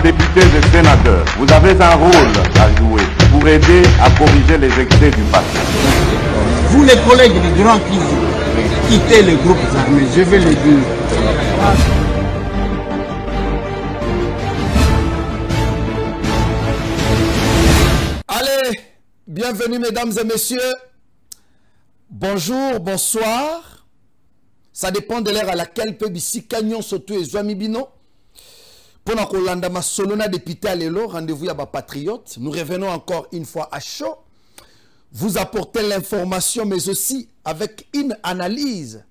députés et sénateurs, vous avez un rôle à jouer pour aider à corriger les excès du passé. Vous les collègues du Grand qui quittez les groupes armés, je vais le dire. Allez, bienvenue mesdames et messieurs. Bonjour, bonsoir. Ça dépend de l'heure à laquelle Pebisi Canyon Soto et Zouamibino. Pendant qu'on l'a ma solona député à l'élo, rendez-vous à ma patriote. Nous revenons encore une fois à chaud. Vous apportez l'information, mais aussi avec une analyse.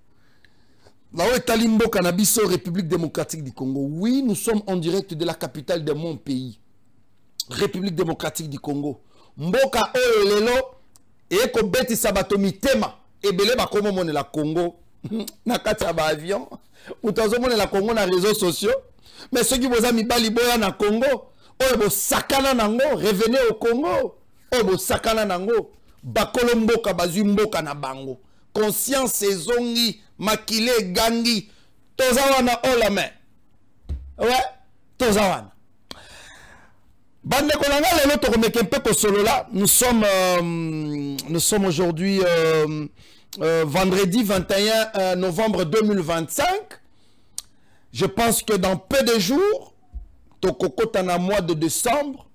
Là où est Talimbo Cannabiso, République démocratique du Congo. Oui, nous sommes en direct de la capitale de mon pays. République démocratique du Congo. Mboka Oelelo et Kobeti Sabatomi Tema. Et Belé Bakomo Mone la Congo. Nakati ba avion. Ou tazo Mone la Congo na réseaux sociaux. Mais ceux qui vous ont mis Baliboya na Congo. Oebo Sakana Nango. Revenez au Congo. Oebo Sakana Nango. Bakolo Mboka Bazu Mboka na Bango. Conscience Zongi. Makile Gangi. Tozawana Olame. Ouais. Tozawana. Nous sommes aujourd'hui vendredi 21 novembre 2025. Je pense que dans peu de jours, Tokokotana mois de décembre,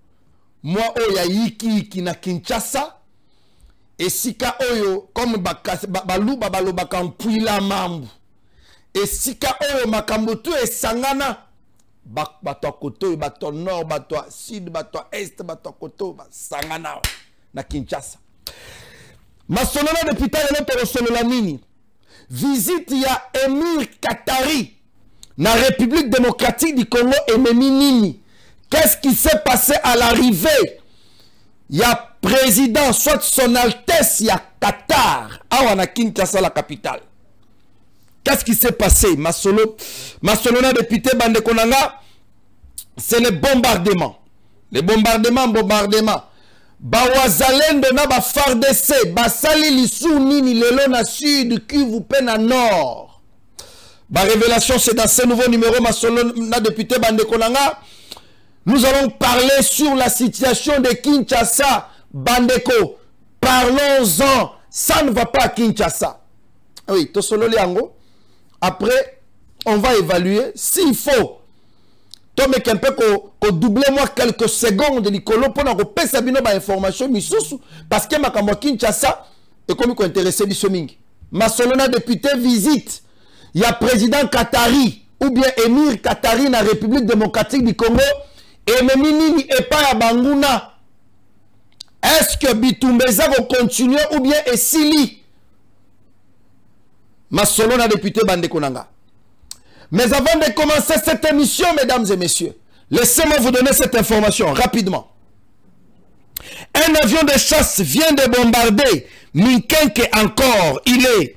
mois Oya Yiki na Kinshasa, et Sika Oyo, comme Balou Babalo Bakampouila Mambu, et Sika Oyo Makambutu et Sangana. Bato koto, bato nord, bato sud, bato est, bato koto, sangana na Kinshasa. Masonona depuis tard notre solola nini. Visite ya Émir Katari na République démocratique du Congo et nini. Qu'est-ce qui s'est passé à l'arrivée? Ya président soit son Altesse ya Qatar awa na Kinshasa la capitale. Qu'est-ce qui s'est passé? Massolona député Bandekonanga, c'est le bombardement. Le bombardement. Bawazalendo na ba FARDC, basali lisu nini lelo na sud, Kivu pena nord. Ba révélation c'est dans ce nouveau numéro Massolona député Bandekonanga. Nous allons parler sur la situation de Kinshasa. Bandeko, parlons-en. Ça ne va pas à Kinshasa. Oui, Tosolo Liango. Après, on va évaluer s'il faut. Tomé un peu qu'on double moi quelques secondes de Nicolo pour nous repasser une information parce que ma Kinshasa est comme qu'on intéressé du Somingi. Massolona député visite. Il y a président Katari ou bien Émir Katari dans la République démocratique du Congo et Memini et pas à Banguna. Est-ce que Bitumbeza va continuer ou bien Essili? Massolona député Bandekonanga. Mais avant de commencer cette émission, mesdames et messieurs, laissez-moi vous donner cette information rapidement. Un avion de chasse vient de bombarder Minkenke encore. Il est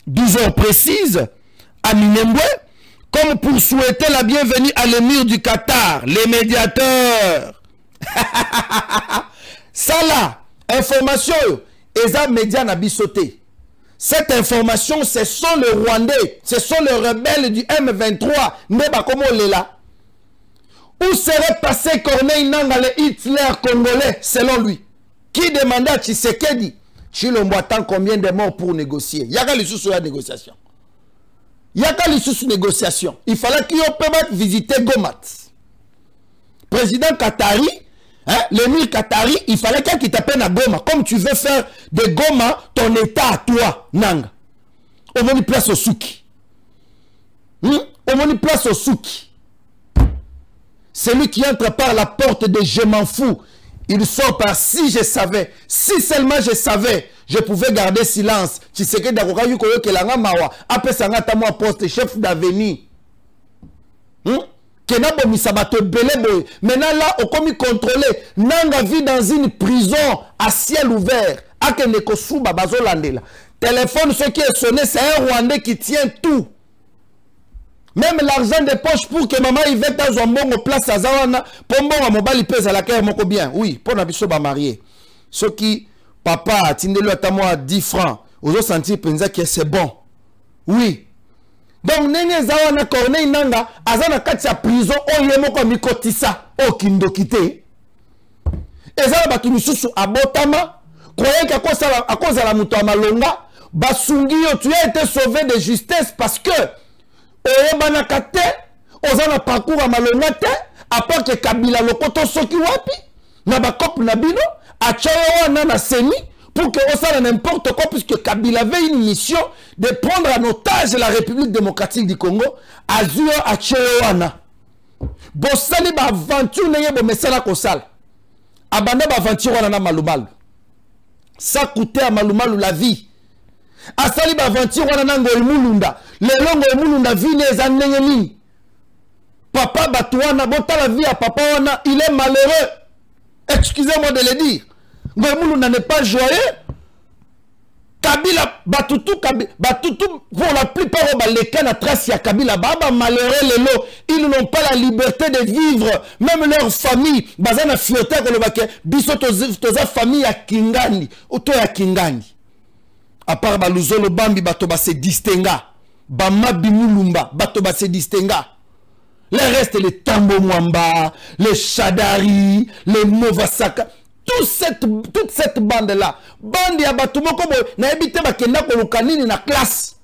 12 heures précises à Minembwe, comme pour souhaiter la bienvenue à l'émir du Qatar, les médiateurs. Ça là, information, Eza Média n'a bisoté. Cette information, ce sont les Rwandais, ce sont les rebelles du M23, Neba Komo Lela. Où serait passé Corneille Nangaa, le Hitler congolais, selon lui? Qui demanda à Tshisekedi, Chilombo attend combien de morts pour négocier? Il y a qu'à l'issue sur la négociation. Il y a qu'à l'issue sur la négociation. Il fallait qu'il puisse visiter Gomat. Président Katari, hein, l'émir Katari, il fallait qu'il t'appelle à Goma. Comme tu veux faire de Goma ton état à toi, Nanga. On va place au Souki. On va place au Souki. Celui qui entre par la porte de je m'en fous, il sort par si je savais. Si seulement je savais, je pouvais garder silence. Tu sais que d'accord, you koyo kelanga mawa. Après ça, ngata moi poste chef d'avenir. Maintenant là, on commis contrôler. Nanga vit dans une prison à ciel ouvert. Téléphone, ce qui est sonné, c'est un Rwandais qui tient tout. Même l'argent de poche pour que maman y vienne dans un bon place à Zawana. Pour mon mobile, il pèse à la caisse, mon bien. Oui, pour n'abisso ba marié. Ce qui, papa, tindelo à moi 10 francs. Aux autres sentir pensa que c'est bon. Oui. Donc nenge zawa na Corneille Nanga azana kati ya prison oyemo ko mikotisa okindo kite. Ezala batu misusu abotama croyez qu'à cause de la muto amalonga basungi yo tu as été sauvé de justesse parce que oyebana kate ozana parcours amalonga te à part que Kabila lokoto soki wapi na bakop na bino achayo wana na semi pour que ça n'importe quoi, puisque Kabila avait une mission de prendre en otage la République démocratique du Congo, Azur à Tchéwana. Bossali ba aventure neye bo mesala kosala. Abanda ba aventure wana malumalu. Ça coûtait à malumalu la vie. Asali ba aventure wana ngol mulunda. Lelo ngol mulunda vie les anenge nini. Papa batouana bota la vie à papa wana, il est malheureux. Excusez-moi de le dire. Ngomulu n'est pas joyeux. Kabila, Batutu, pour la plupart, les cas trace ya Kabila, Baba malheureux lelo, ils n'ont pas la liberté de vivre, même leur famille, Bazana fiote ko le bake, biso toza famille ya Kingani, auto ya Kingani. À part Baluzolo Bambi, bato ba se distinga, Bama Bimulumba, bato ba se distinga. Les restes, les Tambo Mwamba, les Shadari, les Movasaka. Toute cette bande-là, bande ya batumoko na ebite bakenda ko lukanini na classe.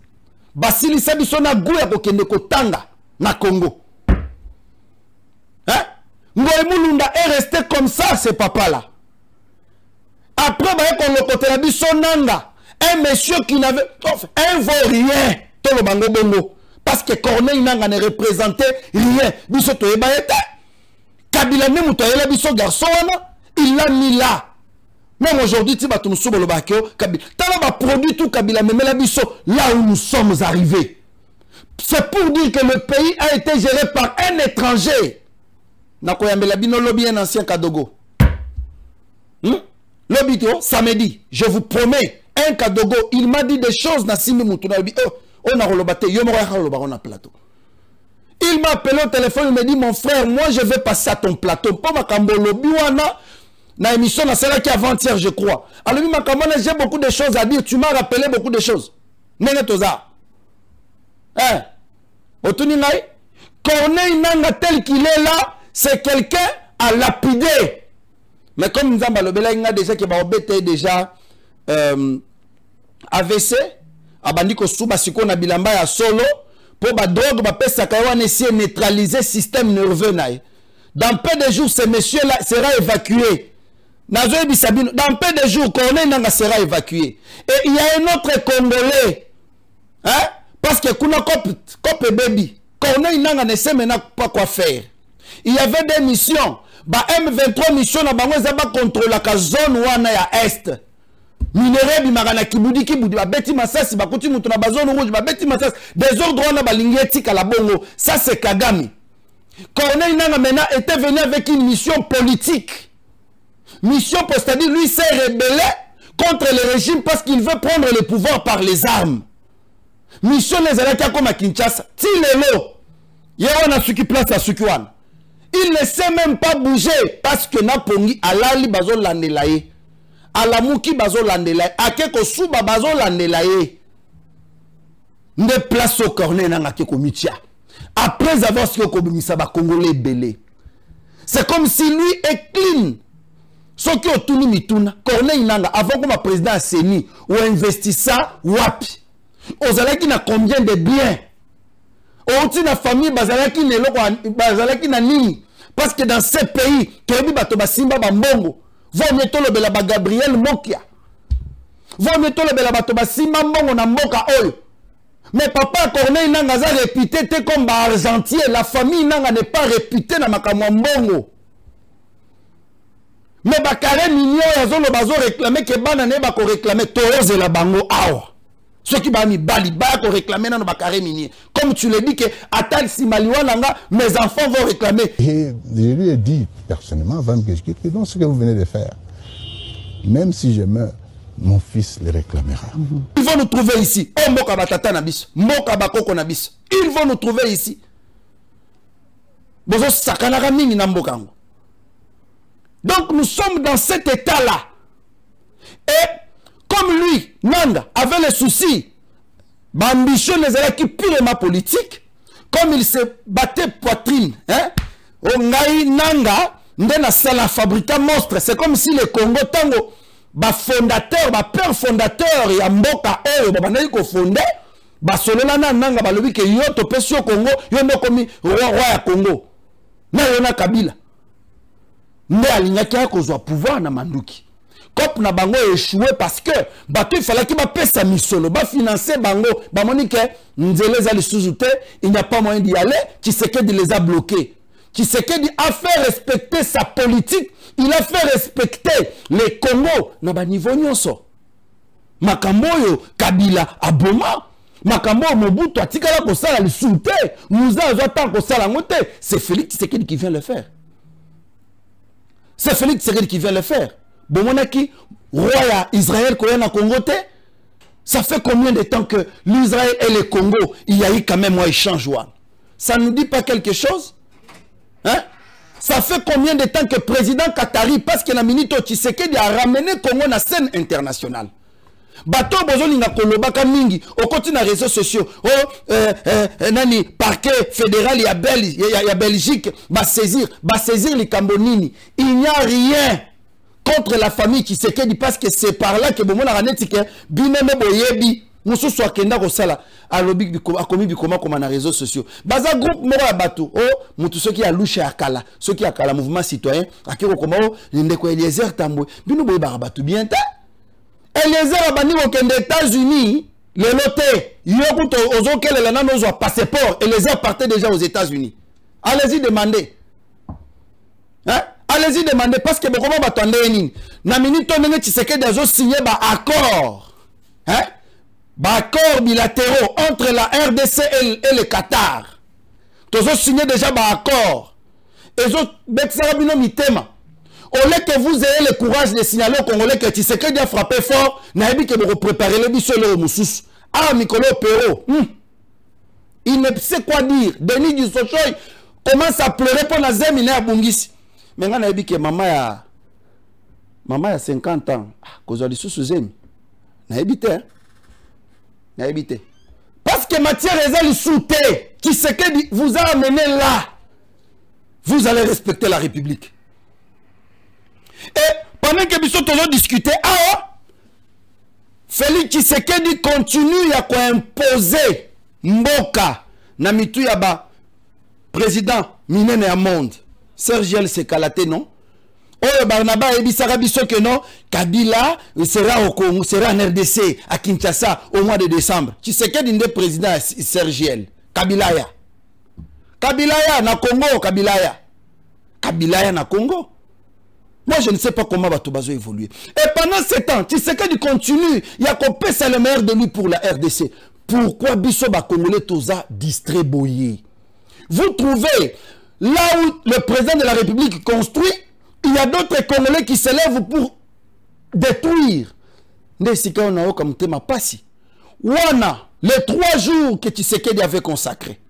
Basili sabiso na guya ko kende ko tanga na Congo. Hein? Ngoy Mulunda est resté comme ça, ce papa-là. Après, bah, qu'on le côté la biso nanga, un monsieur qui n'avait un vaut rien, tout le bango bongo. Parce que Corneille Nanga ne représentait rien. Biso to ebayete. Kabila ne mutoyela biso garçon wana. Il l'a mis là. Même aujourd'hui, tu vas te souber le bakio. T'as pas produit tout Kabila, mais la biso là où nous sommes arrivés. C'est pour dire que le pays a été géré par un étranger. Nakoyambe la bino lobby un ancien Kadogo. Lobby samedi, je vous promets, un Kadogo, il m'a dit des choses na simi mutuna lobby. On a relobate, yo mo on a plateau. Il m'a appelé au téléphone, il me dit mon frère, moi je vais passer à ton plateau. Pas ma kambo lobby wana. Na émission, c'est là qui avant-hier, je crois. Alors, j'ai beaucoup de choses à dire. Tu m'as rappelé beaucoup de choses. Nene toza. Hein? Otuni nai? Corneille Nanga tel qu'il est là, c'est quelqu'un à lapider. Mais comme nous avons le déjà qui va déjà AVC, abandi ko suba siko na bilamba ya solo, pour ba drogue, ba pesa kawan essayer de neutraliser le système nerveux naï. Dans peu de jours, ce monsieur-là sera évacué. Dans peu de jours, Corneille Nanga sera évacué. Et il y a un autre Congolais. Hein? Parce que Kuna Kope Baby, Corneille Nanga ne sait maintenant pas quoi faire. Il y avait des missions. Bah M23 mission na bango zaba contre la zone wana ya est. Minéré bimagana kibudi ba beti masasi ba kuti mutu na bazone rouge ba beti masasi désordre wana ba lingieti kala bongo. Ça c'est Kagame. Corneille Nanga maintenant était venu avec une mission politique. Mission pour c'est-à-dire lui s'est rebellé contre le régime parce qu'il veut prendre le pouvoir par les armes. Mission les alaka comme à Kinshasa. Tilelo. Yawana suki place à Sukiwan. Il ne sait même pas bouger parce que Napongi alali bazo landelaye. Alamuki bazo landelaye. Akeko suba bazo landelaye. Ne place au cornet nanga keko mitia. Après avoir ce que Misaba Congolais belé. C'est comme si lui est clean. Ce qui est tout mituna, Corneille Nanga, avant que ma président Seni ou investissa wapi. Ozalaki na combien de biens? Oti na famille bazalaki ne loko bazalaki na nini? Parce que dans ces pays, kebi bato basimba bambongo. Vaut mieux tolo bela ba Gabriel Mokia. Vaut mieux tolo bela bato basimba mbongo na mboka oyo. Mais papa Corneille Nanga za réputé comme ba argentier, la famille Nanga n'est pas réputée na makamwa mbongo. Mais bakare mignon yazolo bazo réclamer que banane ba ko réclamer toze la bango awa. Ceux qui ba mi bali ba ko réclamer na bakare mignon. Comme tu le dis que atal si maliwa nanga mes enfants vont réclamer. Et je lui ai dit personnellement avant que je quitte que dans ce que vous venez de faire, même si je meurs, mon fils le réclamera. Ils vont nous trouver ici. Oh moka batata na biso, moka bakoko na biso. Ils vont nous trouver ici. Bozo sakanaka mingi na mboka ngo. Donc nous sommes dans cet état-là. Et comme lui, Nanga, avait le souci L'ambition les a qui purement politique, comme il se battait poitrine, hein? Ongai nanga, ndena sala fabrika monstre. C'est comme si le Congo tango, fondateur, père fondateur, ya mboka oyo, bandai ko fondé, solo nanga balobi ke yo to pesi au Congo, yo ndo komi roi ya Congo. Na yona Kabila. Nde alinyaki ya kozwa pouvoir na manduki. Kop na bango échoué parce que bato il fallait qu'il ba pesa misolo, ba financer bango, ba monike nzele za lisuzute, il n'y a pas moyen d'y aller, Tshisekedi les a bloqués. Tshisekedi a fait respecter sa politique, il a fait respecter les Congo na ba niveau nyonso. Makambo yo Kabila aboma, makambo Mobutu atikala ko sala lisuzute, nous avons tant ko sala ngote, c'est Félix Tshisekedi qui vient le faire. C'est Félix Tshisekedi qui vient le faire. Bon, mon aki, roi Israël, Koyana Congo, ça fait combien de temps que l'Israël et le Congo, il y a eu quand même un échange? Ça ne nous dit pas quelque chose? Hein? Ça fait combien de temps que le président Qatari, parce que la minute Tshisekedi a ramené Congo dans la scène internationale? Bato bozoli na kolobaka mingi au côté na réseaux sociaux nani parquet fédéral ya Belgique va saisir les Cambonini. Il n'y a rien contre la famille qui sait parce que c'est par là que bomo na ranetike bineme boyebi musu so akenda ko sala alobi a commis bikoma comme na réseaux sociaux baza groupe moko ya bato mutu soki a louche akala soki akala mouvement citoyen akiko koma ndeko Eliezer Tambwe bino boye ba bato bien ta Eliezer abani ko kende États-Unis le loté yokuto ozokele la nano zo passeport Eliezer partait déjà aux États-Unis. Allez-y demander. Hein? Allez-y demander parce que beaucoup m'attendent nini. Na minute on Tshisekedi a signé ba accord. Hein? Ba accord bilatéraux entre la RDC et le Qatar. Tozo signé déjà ba accord. Et zo betsara bino mitema. Au lieu que vous ayez le courage de signaler aux Congolais que Tshisekedi a frappé fort, n'abi que vous préparez le biso le moussous. Ah, Mikolo Perro. Il ne sait quoi dire. Denis du Sochoy commence à pleurer pour la zemine à Bungisi. Mais on a dit que maman a 50 ans. Cause de sous zemi. N'a habité. N'a habité. Parce que matière est souté. Tshisekedi vous a amené là. Vous allez respecter la République. Et pendant que Bissot a discuté, Félix Tshisekedi continue à imposer Mboka na mitu ya ba président minene ya monde. Serge Sekalaté non. Oh Barnaba ebisaka biso que non, Kabila sera au Congo, sera en RDC à Kinshasa au mois de décembre. Tshisekedi ndé président Serge Kabila ya na Congo, Kabila ya na Congo. Moi, je ne sais pas comment Batobazo évoluer. Et pendant 7 ans, Tshisekedi continue. Il y a qu'on pèse le meilleur de lui pour la RDC. Pourquoi Bissoba Congolais Toza distribué? Vous trouvez, là où le président de la République construit, il y a d'autres Congolais qui s'élèvent pour détruire. Nesika Onao comme thème passi. Wana, les 3 jours que Tshisekedi avait consacrés.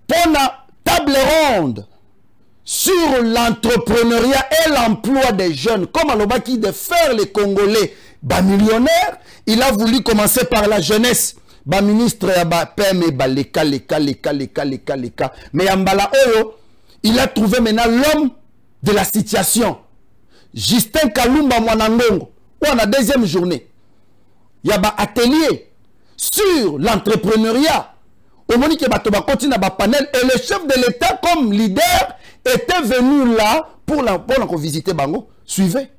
Pour la table ronde sur l'entrepreneuriat et l'emploi des jeunes, comme Alobaki de faire les Congolais millionnaires, il a voulu commencer par la jeunesse. Ministre PM leka. Mais Yambala Oyo, il a trouvé maintenant l'homme de la situation. Justin Kalumba Mwanangongo, on a 2e journée. Il y a un atelier sur l'entrepreneuriat. Au moment que Batoba continue à panel et le chef de l'État comme leader était venu là pour visiter Bango. Suivez.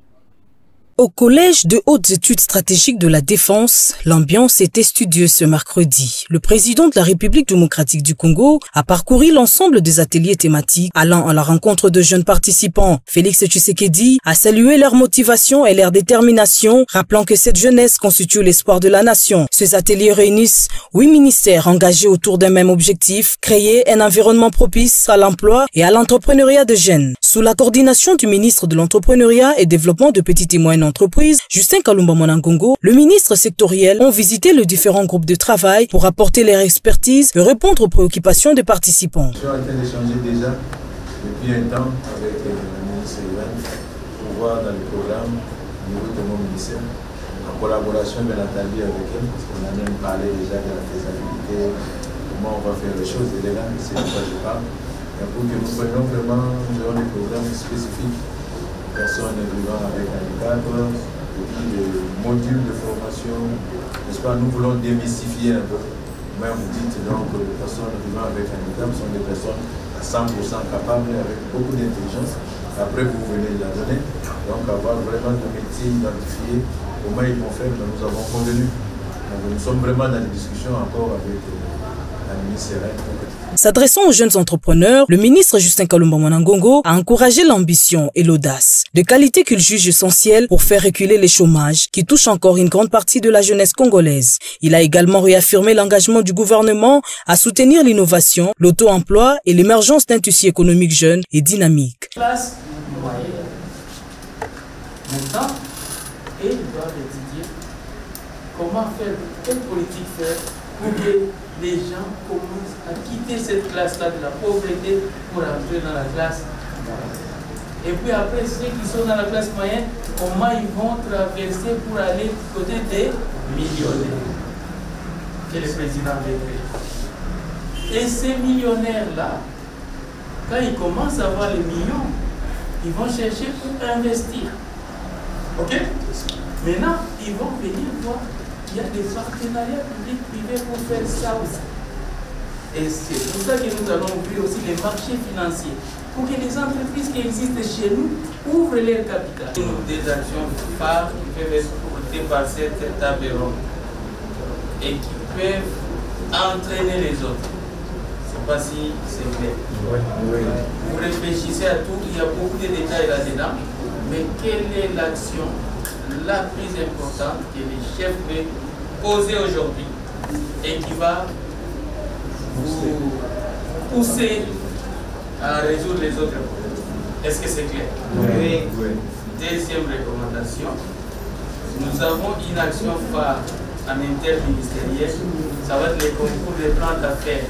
Au Collège de hautes études stratégiques de la Défense, l'ambiance était studieuse ce mercredi. Le président de la République démocratique du Congo a parcouru l'ensemble des ateliers thématiques allant à la rencontre de jeunes participants. Félix Tshisekedi a salué leur motivation et leur détermination, rappelant que cette jeunesse constitue l'espoir de la nation. Ces ateliers réunissent 8 ministères engagés autour d'un même objectif, créer un environnement propice à l'emploi et à l'entrepreneuriat de jeunes. Sous la coordination du ministre de l'Entrepreneuriat et Développement de petites et moyennes entreprises, Justin Kalumba Mwanangongo, le ministre sectoriel ont visité les différents groupes de travail pour apporter leur expertise et répondre aux préoccupations des participants. Je suis en train d'échanger déjà depuis un temps avec le ministre Ivan pour voir dans le programme au niveau de mon ministère collaboration bien entendu avec elle, parce qu'on a même parlé déjà de la faisabilité, comment on va faire les choses élégantes, c'est de quoi je parle. Et pour que nous prenions vraiment des programmes spécifiques aux personnes vivant avec handicap, et puis des modules de formation, n'est-ce pas, nous voulons démystifier un peu. Même vous dites donc que les personnes vivant avec handicap sont des personnes à 100% capables, avec beaucoup d'intelligence. Après, vous venez de la donner. Donc, avoir vraiment de métiers identifiés, comment ils vont faire, nous avons convenu. Donc, nous sommes vraiment dans des discussions encore avec la ministre. S'adressant aux jeunes entrepreneurs, le ministre Justin Kalumba Mwanangongo a encouragé l'ambition et l'audace, de qualité qu'il juge essentielle pour faire reculer les chômages qui touchent encore une grande partie de la jeunesse congolaise. Il a également réaffirmé l'engagement du gouvernement à soutenir l'innovation, l'auto-emploi et l'émergence d'un tissu économique jeune et dynamique. Classe moyenne. Maintenant, ils doivent étudier comment faire, quelle politique faire pour que les gens commencent à quitter cette classe-là de la pauvreté pour entrer dans la classe moyenne. Et puis après, ceux qui sont dans la classe moyenne, comment ils vont traverser pour aller du côté des millionnaires que le président veut créer. Et ces millionnaires-là, quand ils commencent à avoir les millions, ils vont chercher pour investir. Ok? Maintenant, ils vont venir voir. Il y a des partenariats publics-privés pour faire ça aussi. Et c'est pour ça que nous allons ouvrir aussi les marchés financiers, pour que les entreprises qui existent chez nous ouvrent leur capital. Des actions phares qui peuvent être portées par cette table ronde et qui peuvent entraîner les autres. Je ne sais pas si c'est clair. Vous réfléchissez à tout, il y a beaucoup de détails là-dedans, mais quelle est l'action la plus importante que les chefs veulent poser aujourd'hui et qui va vous pousser à résoudre les autres problèmes? Est-ce que c'est clair? Oui. Deuxième recommandation, nous avons une action phare en interministériel, ça va être les concours des plans d'affaires.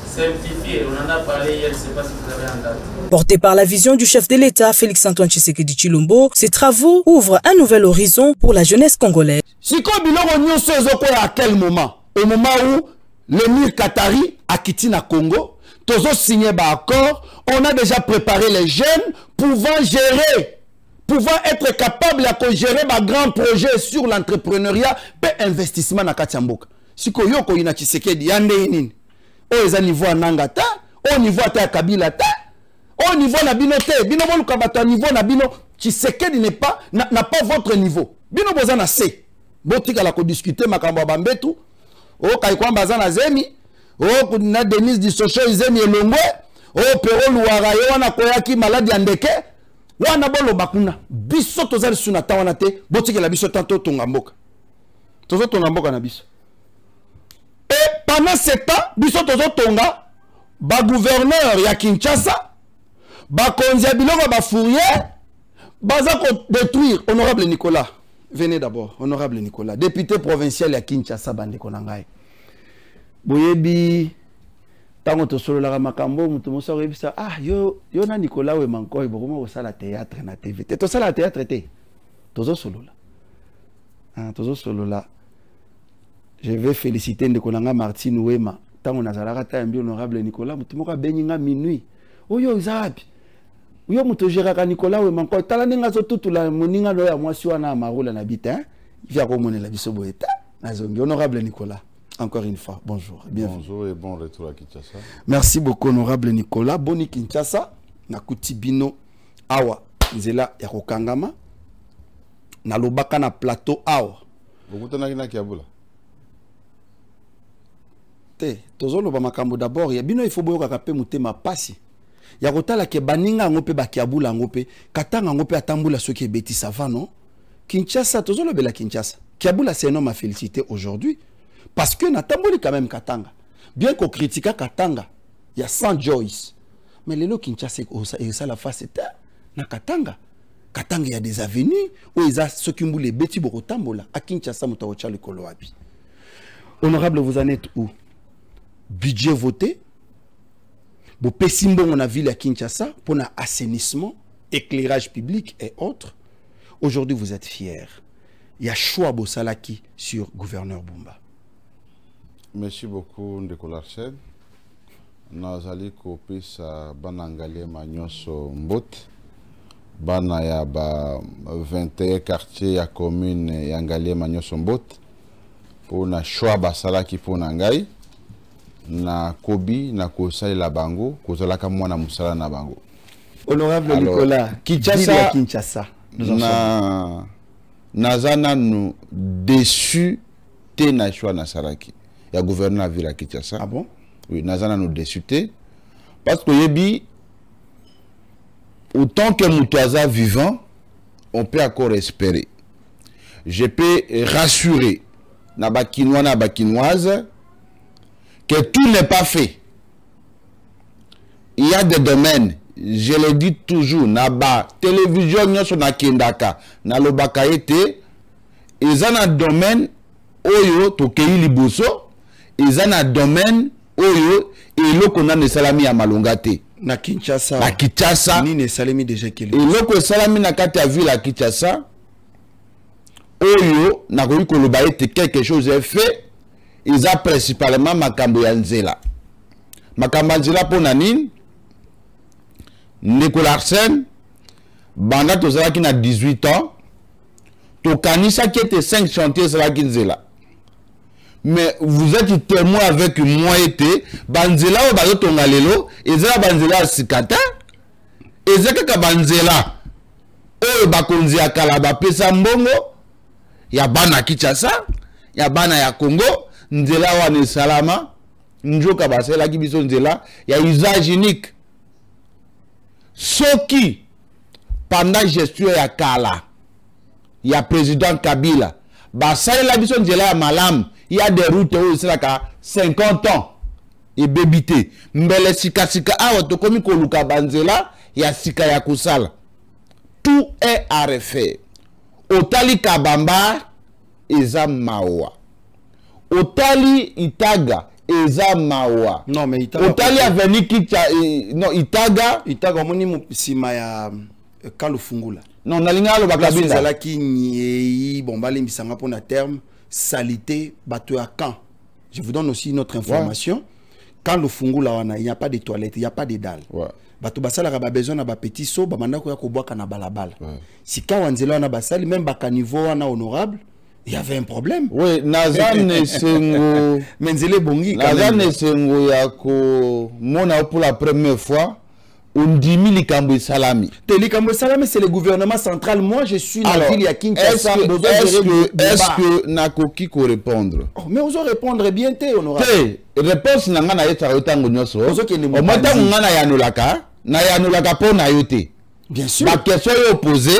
Simplifié, on en a parlé hier, je ne sais pas si vous avez entendu. Porté par la vision du chef de l'État, Félix-Antoine Tshisekedi Tshilombo, ces travaux ouvrent un nouvel horizon pour la jeunesse congolaise. Si à quel moment? Au moment où l'émir Qatari a quitté le Congo, tous signé un accord, on a déjà préparé les jeunes pouvant gérer, pouvant être capables de gérer un grand projet sur l'entrepreneuriat et l'investissement dans Katiamboka. Si vous avez Tshisekedi, au niveau nanga ta, au niveau ta Kabila ta, au niveau na bino te, bino bolu kabato niveau na bino, Tshisekedi n'a pas votre niveau. Bino bozana se. Botika la ko discuter makambo bambetu. O kaikwa bazana zemi, o na Denise di Socho zemi elongwe, o pero luara yo wana koyaki maladi andeke. Wana bolo bakuna. Biso tozali suna ta wana te, botika la biso tanto tongamboka. Tozo tongamboka na biso. Et pendant ce temps, biso tozo tonga, ba gouverneur ya Kinshasa, ba konzia biloko ba Fourier, baza ko détruire. Honorable Nicolas, venez d'abord. Honorable Nicolas, député provincial ya Kinshasa bande konangai. Boyebi tango to solo la makambo mutu moso rebisa yo na Nicolas we manko e bokoma ko sala théâtre na TV. To sala théâtre te. Tozo solo la. Tozo solo la. Je vais féliciter Ndekonanga Martine Ouema. Tant on a zalaka un honorable Nicolas, mutumoka beninga minuit. Oyo zapi. Oyo muto géraka Nicolas Ouema ko tala ninga zo tutula moninga lo ya mwasi wana marola na bita. Il vient komone la biso boeta. Nazongi honorable Nicolas. Encore une fois, bonjour. Bienvenue. Bonjour et bon retour à Kinshasa. Merci beaucoup honorable Nicolas. Boni Kinshasa nakuti bino awa nzela ya kokangama na lobaka na plateau awa. Bokutana kina kiabula. Tozolo ba makambo d'abord ya bino il faut boyoka kape mutema pasi ya kotala ke baninga ngope bakiabula ngope katanga ngope atambula soki ebeti ça va non? Kinshasa tozolo bela Kinshasa kiabula c'est un homme à féliciter aujourd'hui parce que natamboli quand même Katanga bien qu'on critique Katanga il y a 100 Joyce mais lelo Kinshasa et ça la face était na Katanga il y a des avenues où ils a ceux qui mboule beti bokotambola à Kinshasa mutaocha le koloabi. Honorable, vous en êtes où? Budget voté, bon pessimbo on a ville à Kinshasa pour un assainissement, éclairage public et autres. Aujourd'hui vous êtes fiers. il y a choix Bosalaki sur gouverneur Bumba. Merci beaucoup Ndeko Larsen. Nazali kopesa banangalie manyoso mbot. Bana ya ba 21 quartier ya commune ya Ngalie manyoso mbot. Pour na choix basalaki pour ngai. Na kobi na kosali la bango kozalaka mwana musala na bango. Honorable Nicolas Kinshasa nazana nous déçu te na choix na salaki ya gouverneur ville Kinshasa. Ah bon? Oui, nazana nous déçu te parce que yebi autant que Moutaza vivant on peut encore espérer. Je peux rassurer na bakinois na bakinoise que tout n'est pas fait. Il y a des domaines, je le dis toujours, naba télévision nyoso na kendaka na lobaka ete ezana domaine oyo tokei liboso, ezana domaine oyo eloko na ne salami ya malonga te. Na Kinshasa. Na Kinshasa. Ni ne salami déjà kele. Eloko salami na kati ya ville ya Kinshasa. Oyo na koyi koloba ete quelque chose est fait. Ils ont principalement makambo ya nzela. Makambo ya nzela pona nini? Ndeko Larsen, banda tozalaki na 18 ans, tokanisa ki ete 5 chantiers zalaki nzela. Mais vous êtes témoin avec moi ete, banzela o bazo tonga lelo, ezela banzela sikata, ezeka ka banzela, oyo bakonzi ya kala bapesa mbongo, ya bana Kinshasa, ya bana ya Congo, nzela wane salama, njoka basela ki biso nzela, ya usage unique. Soki, pendant gestion ya kala, ya président Kabila, basela biso nzela ya malam, il y a des routes où il sera 50 ans, et bébité. Mbele sika sika awa tokomi koluka banzela, ya sika ya kusala. Tout est à refaire. Otali Kabamba, eza mawa. Otali Itaga, eza mawa. Non, mais Itaga. Otali aveni kicha, non, Itaga. Itaga, moni sima ya Kalufungula. Non, nalinga lo bakabinda. Zalaki nyei, bon, bali misanga pour na terme, salité, bateau à camp. Je vous donne aussi une autre information. Ouais. Quand le Fungula, il n'y a pas de toilettes, il n'y a pas de dalles. Ouais. Bateau basala a besoin d'un petit seau, bamanda ko yako boaka na balabala. Si kawanzela na basali, même baka niveau na honorable, il y avait un problème. Oui, Nazane Sengo. Menzele bongi. Nazane Sengo yako mona pour la première fois. On dit Likambo Salami. Likambo Salami, c'est le gouvernement central. Moi, je suis dans la ville à Kinshasa. Est-ce que Nakoki ko répondre? Oh, mais on va répondre bien, honorable. Réponse n'a pas été tango nyoso. Au moment où on a yanulaka, na yanulaka po na yote. Bien sûr. La question est opposée.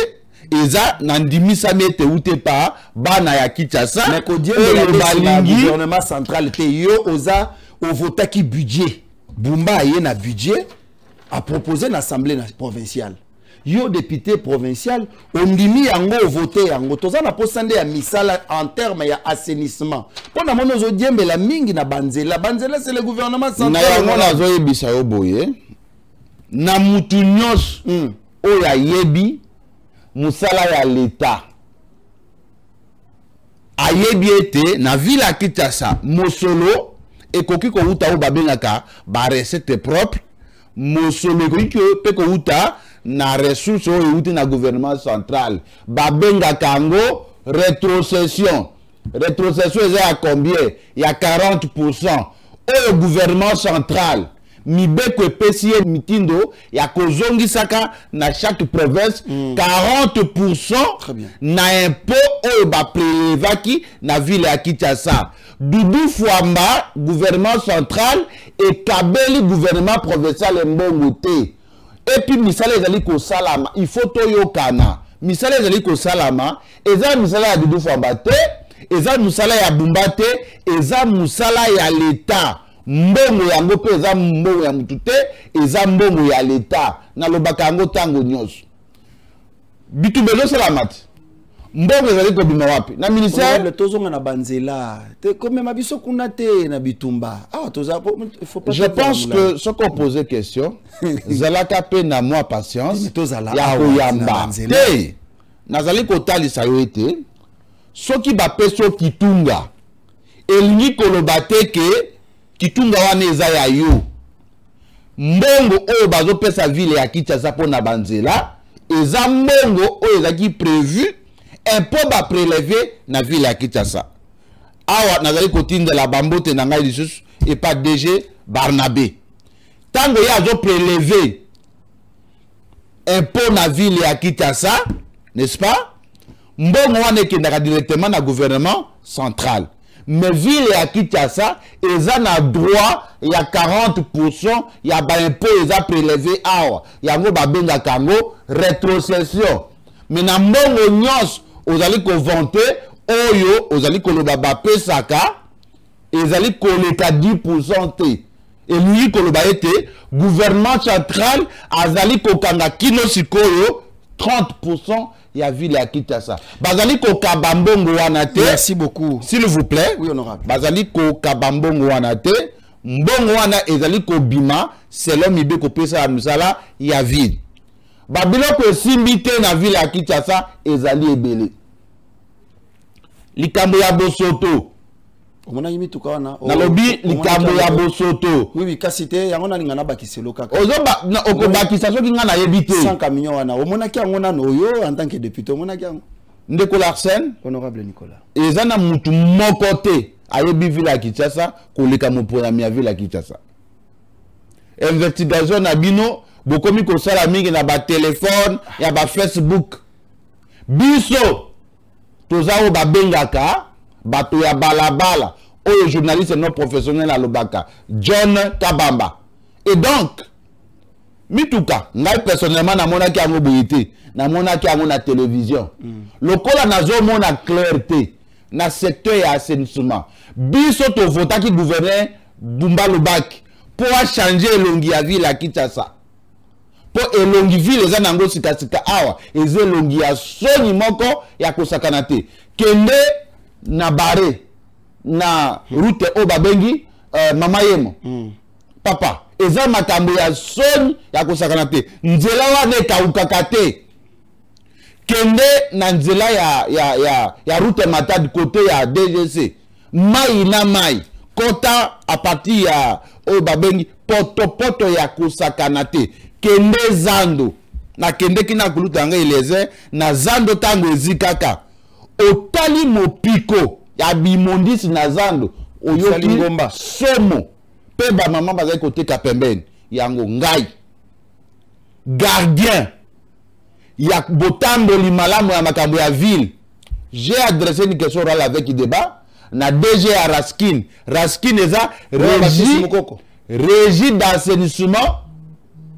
Eza nandimisa mete ute pa bana ya Kinshasa. Mais ko dire le gouvernement central te yo oza au votaki budget. Bumba aye na budget. A proposé l'Assemblée provinciale. Yo député provincial, on dit yango voté yango. Toza na posande ya misala en termes ya assainissement. Pona mono zo diembe la mingi na banzela. Banzela c'est le gouvernement central. Na yango na zo yebisa yo boye. Na mutu nyos o ya yebi musala ya l'État. A yebi ete na ville ya Kinshasa Mosolo ekoki ko uta o babengaka ba recette propre. Mosolo pe ko uta na ressources o uti na gouvernement central babenga kango rétrocession est à combien? Il y a 40%. Au gouvernement central mibeko pesie mitindo ya kozongi saka na chaque province 40% na impôt o ba prélevaki na ville ya Kinshasa. Doudou Fouamba, gouvernement central, et Kabeli, gouvernement provincial Mbongote. Et puis, Misale Zali ko Salama, il faut Toyo Kana. Misale Zali ko Salama, Eza Misala ya Doudou Fouamba te, Eza Musala ya Bumbate, Eza Musala ya l'État. Mbongo ya ngope, Eza Mbongo ya Mutute, Eza Mbongo ya l'État. Na lobaka yango tango nyos. Bitu bezo salamati. Mbongo ezali ko bima wapi na ministère le tozonga na banzela te comme mabiso kuna te na bitumba ah toza faut pas. Je pense que ce qu'on posait question zalaka pe na moi patience ya koyamba te nazali ko talisa yo ete soki bapeso kitunga elingi koloba te ke kitunga wana eza ya yo mbongo oyo bazopesa ville ya Kinshasa mpona banzela eza mbongo oyo ezalaki prévu impôt bapréleve na ville ya Kinshasa. Awa nazali kotindela bambote na ngai lisusu epa DG Barnabé tango ye azo prélever impôt na ville ya Kinshasa, n'est-ce pas? Mbongo wana ekendaka directement na gouvernement central. Mais ville ya Kinshasa eza na droit ya 40% ya ba impôt eza prélevé awa. Yango babenga kango rétrocession. Mais na mbongo nyonso ozali ko vanter oyo ozali koloba bapesaka ezali koleka 10% te. Et lui koloba ete gouvernement central azali kokanga kino sikoyo 30% ya ville ya Kinshasa. Bazali kokaba mbongo wana te. Merci beaucoup. S'il vous plaît. Oui, honorable. Bazali kokaba mbongo wana te. Mbongo wana ezali kobima selon mibe kopesa ya musala ya ville. Babiloko esimbi te na ville ya Kinshasa ezali ebele. Likambo ya bosoto. Omona yimi tukawana. Nalobi likambo ya bosoto. Oui, kasi te yango na lingana bakiselo kaka. Ozoba okobakisa soki nga na yebi te. 100 camions wana. Omona ki yango na noyo en tant que député. Omona ki yango. Ndeko Larsen. Honorable Nicolas. Eza na mutu moko te ayebi ville ya Kinshasa koleka moponami ya ville ya Kinshasa. Investigation na bino bokomi kosala mingi na ba téléphone ya ba Facebook. Biso tozao babengaka bato ya balabala oyo journaliste non professionnel à Lobaka John Kabamba. Et donc mituka ngai personnellement na mona ki yango boyete na mona ki yango na télévision lokola nazo mona clarté na secteur ya assainissement biso to vota ki gouverneur Bumba Lubaki pour changer elongi ya ville ya Kinshasa pour elongi ville eza nango sika awa eza elongi ya soni moko ya kosakana te kende na bare na route o babengi mama yemo papa eza makambo ya soni ya kosakana te nzela wana ekawukaka te kende na nzela ya route Matadi côté ya DGC mai na mai kota a partir ya o babengi poto ya kosakana te kende zando na kende kina kuluta nga ileze na zando tango ezikaka otali mopiko ya bimondisi na zando oyoki ngomba somo pe ba mama bazali koteka pembeni yango ngai gardien ya botamboli malamu ya makambo ya ville. J'ai adressé une question orale avec débat na DG à Raskin eza régie d'assainissement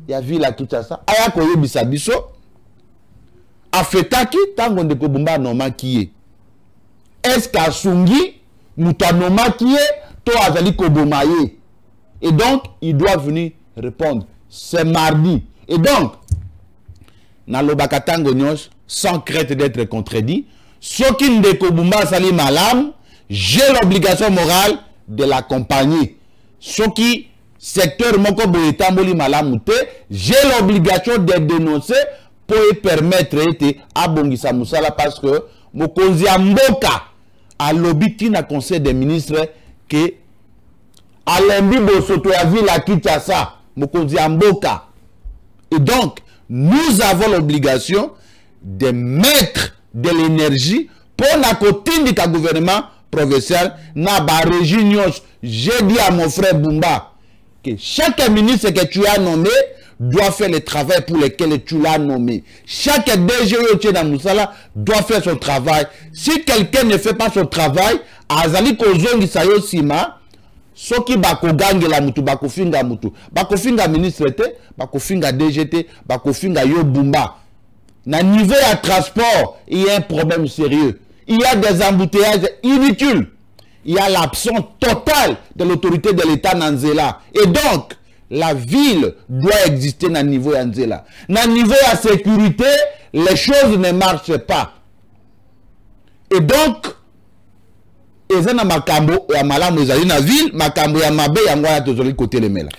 ya ville à Kinshasa aya koyebisa biso afetaki tango ndeko Bumba nomaki ye est-ce qu'asungi muta nomaki ye to azali koboma ye et donc il doit venir répondre c'est mardi et donc na lobaka tango nyos sans crainte d'être contredit soki ndeko Bumba sali malam j'ai l'obligation morale de l'accompagner soki secteur moko boye tamboli malamu te j'ai l'obligation de dénoncer pour permettre ete abongisa musala parce que mokonzi ya mboka alobi tina conseil des ministres que alembi bosoto ya ville ya Kinshasa mokonzi ya mboka et donc nous avons l'obligation de mettre de l'énergie pour na kotindika gouvernement provincial na ba région. J'ai dit à mon frère Bumba que chaque ministre que tu as nommé doit faire le travail pour lequel tu l'as nommé. Chaque DG doit faire son travail. Si quelqu'un ne fait pas son travail, azali kozongi sayo sima, soki bakogangela mutu bakofinga mutu. Bakofinga ministre te, bakofinga DGT, bakofinga yo Bumba. Na niveau ya transport, il y a un problème sérieux. Il y a des embouteillages inutiles. Il y a l'absence totale de l'autorité de l'État Nanzela. Et donc, la ville doit exister dans le niveau Nanzela. Dans le niveau de la sécurité, les choses ne marchent pas. Et donc, ezana makambo ya malamu ezali na ville, makambo ya mabe ya ngwa ya tozoli côté le mela.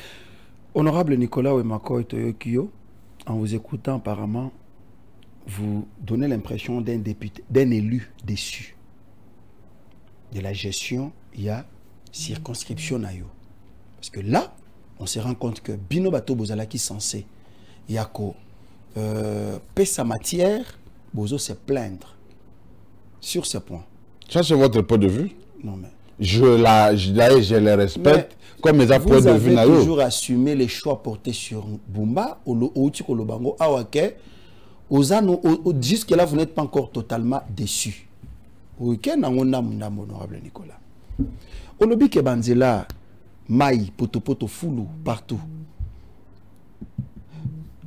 Honorable Nicolas Wemako Toyokio, en vous écoutant apparemment, vous donnez l'impression d'un député, d'un élu déçu. de la gestion, il y a circonscription na yo. Parce que là, on se rend compte que Bino Bato Bozala qui censé, il y a qu'au paie sa matière, Bozo se plaindre sur ce point. Ça, c'est votre point de vue? Non, mais... Je le respecte comme mes points de vue. Vous avez toujours assumé les choix portés sur Bumba, jusque-là, vous n'êtes pas encore totalement déçu. Honorable Nicolas. Olobi ke banzela, maï, poto foulou, partout.